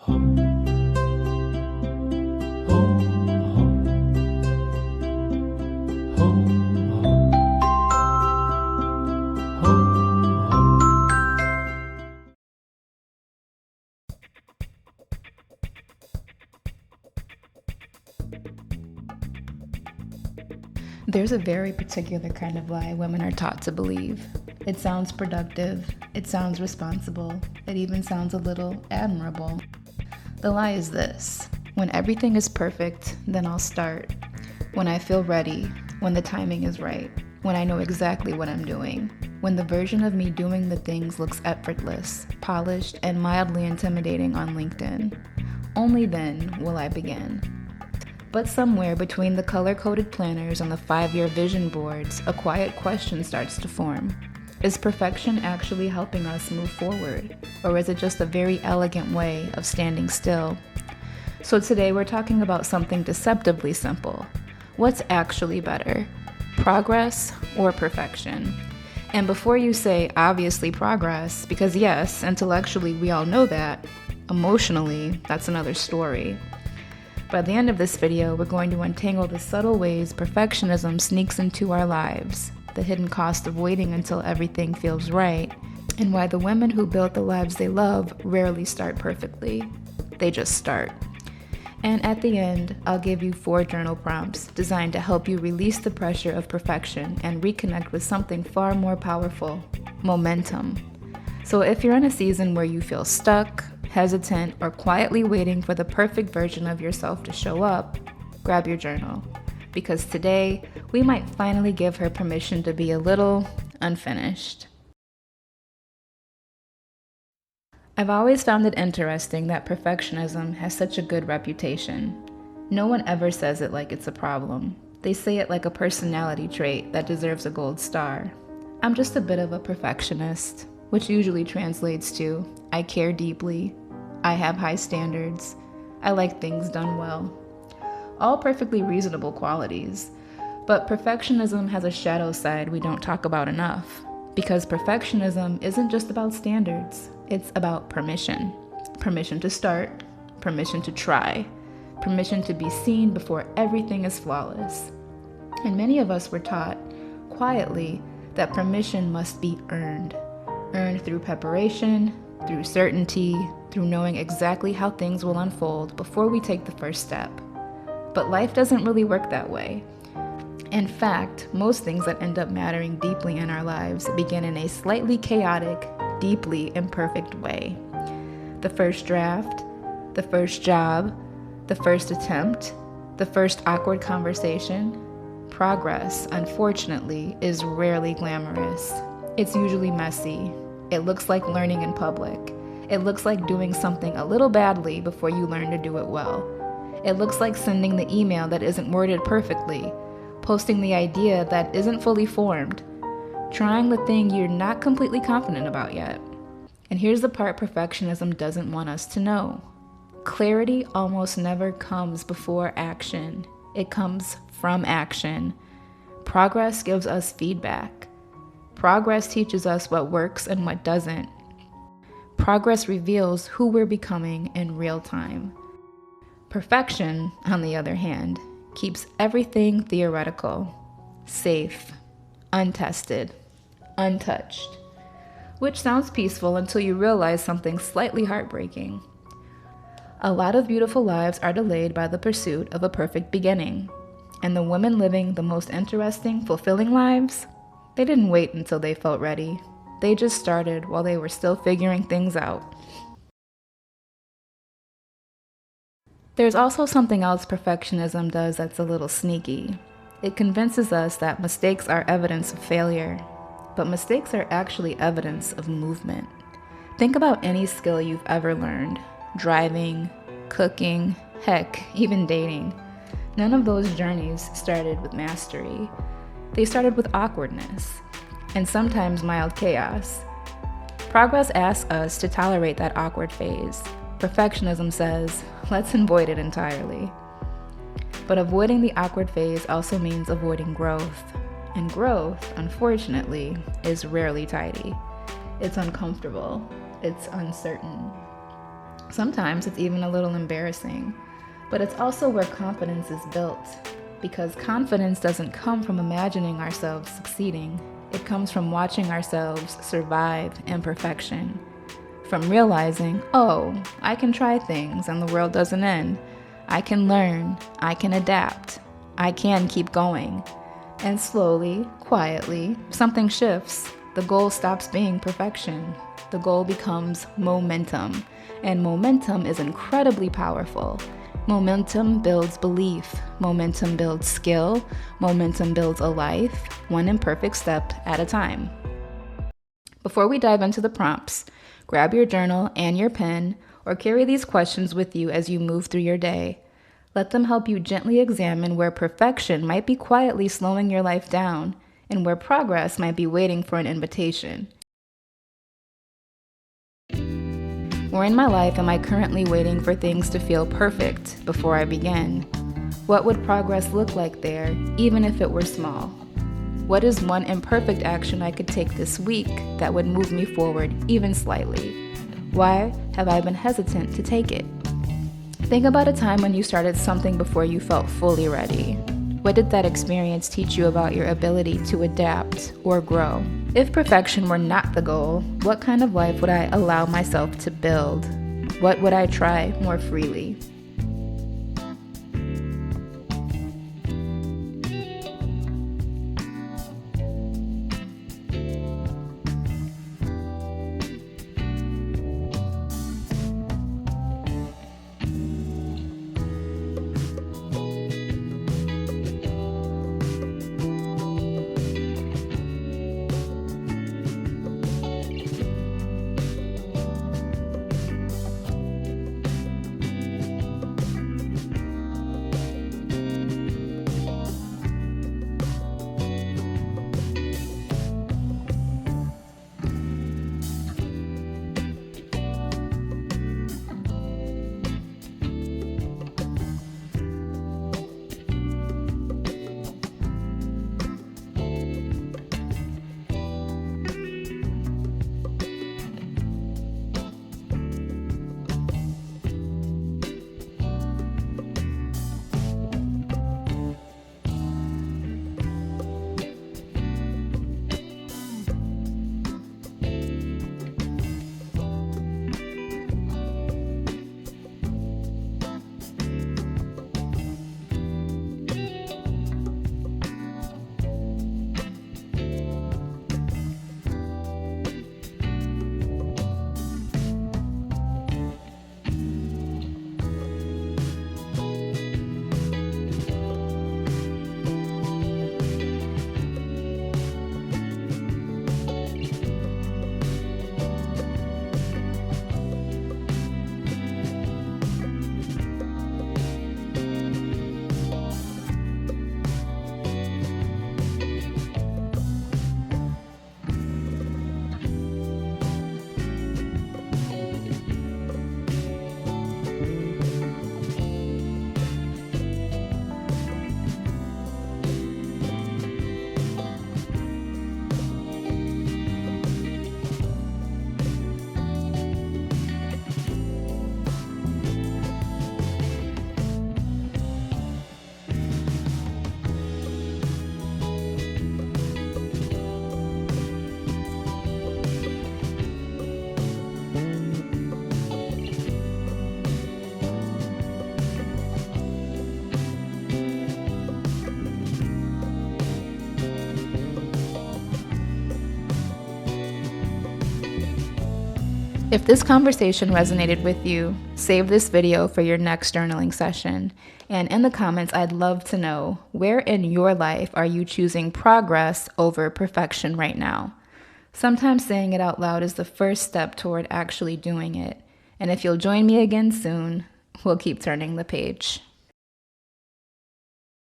There's a very particular kind of lie women are taught to believe. It sounds productive, it sounds responsible, it even sounds a little admirable. The lie is this: when everything is perfect, then I'll start. When I feel ready, when the timing is right, when I know exactly what I'm doing, when the version of me doing the things looks effortless, polished, and mildly intimidating on LinkedIn, only then will I begin. But somewhere between the color-coded planners on the 5-year vision boards, a quiet question starts to form. Is perfection actually helping us move forward? Or is it just a very elegant way of standing still? So today we're talking about something deceptively simple. What's actually better? Progress or perfection? And before you say, obviously progress, because yes, intellectually we all know that, emotionally, that's another story. By the end of this video, we're going to untangle the subtle ways perfectionism sneaks into our lives, the hidden cost of waiting until everything feels right, and why the women who build the lives they love rarely start perfectly. They just start. And at the end, I'll give you 4 journal prompts designed to help you release the pressure of perfection and reconnect with something far more powerful: momentum. So if you're in a season where you feel stuck, hesitant, or quietly waiting for the perfect version of yourself to show up, grab your journal. Because today, we might finally give her permission to be a little unfinished. I've always found it interesting that perfectionism has such a good reputation. No one ever says it like it's a problem. They say it like a personality trait that deserves a gold star. I'm just a bit of a perfectionist, which usually translates to I care deeply, I have high standards, I like things done well. All perfectly reasonable qualities, but perfectionism has a shadow side we don't talk about enough, because perfectionism isn't just about standards, it's about permission. Permission to start, permission to try, permission to be seen before everything is flawless. And many of us were taught, quietly, that permission must be earned through preparation, through certainty, through knowing exactly how things will unfold before we take the first step. But life doesn't really work that way. In fact, most things that end up mattering deeply in our lives begin in a slightly chaotic, deeply imperfect way. The first draft, the first job, the first attempt, the first awkward conversation. Progress, unfortunately, is rarely glamorous. It's usually messy. It looks like learning in public. It looks like doing something a little badly before you learn to do it well. It looks like sending the email that isn't worded perfectly, posting the idea that isn't fully formed, trying the thing you're not completely confident about yet. And here's the part perfectionism doesn't want us to know. Clarity almost never comes before action. It comes from action. Progress gives us feedback. Progress teaches us what works and what doesn't. Progress reveals who we're becoming in real time. Perfection, on the other hand, keeps everything theoretical, safe, untested, untouched, which sounds peaceful until you realize something slightly heartbreaking. A lot of beautiful lives are delayed by the pursuit of a perfect beginning, and the women living the most interesting, fulfilling lives, they didn't wait until they felt ready. They just started while they were still figuring things out. There's also something else perfectionism does that's a little sneaky. It convinces us that mistakes are evidence of failure, but mistakes are actually evidence of movement. Think about any skill you've ever learned: driving, cooking, heck, even dating. None of those journeys started with mastery. They started with awkwardness, and sometimes mild chaos. Progress asks us to tolerate that awkward phase. Perfectionism says, let's avoid it entirely. But avoiding the awkward phase also means avoiding growth. And growth, unfortunately, is rarely tidy. It's uncomfortable. It's uncertain. Sometimes it's even a little embarrassing. But it's also where confidence is built, because confidence doesn't come from imagining ourselves succeeding. It comes from watching ourselves survive imperfection. From realizing, oh, I can try things and the world doesn't end. I can learn, I can adapt, I can keep going. And slowly, quietly, something shifts. The goal stops being perfection. The goal becomes momentum. And momentum is incredibly powerful. Momentum builds belief. Momentum builds skill. Momentum builds a life, one imperfect step at a time. Before we dive into the prompts, grab your journal and your pen, or carry these questions with you as you move through your day. Let them help you gently examine where perfection might be quietly slowing your life down and where progress might be waiting for an invitation. Where in my life am I currently waiting for things to feel perfect before I begin? What would progress look like there, even if it were small? What is one imperfect action I could take this week that would move me forward even slightly? Why have I been hesitant to take it? Think about a time when you started something before you felt fully ready. What did that experience teach you about your ability to adapt or grow? If perfection were not the goal, what kind of life would I allow myself to build? What would I try more freely? If this conversation resonated with you, save this video for your next journaling session. And in the comments, I'd love to know, where in your life are you choosing progress over perfection right now? Sometimes saying it out loud is the first step toward actually doing it. And if you'll join me again soon, we'll keep turning the page.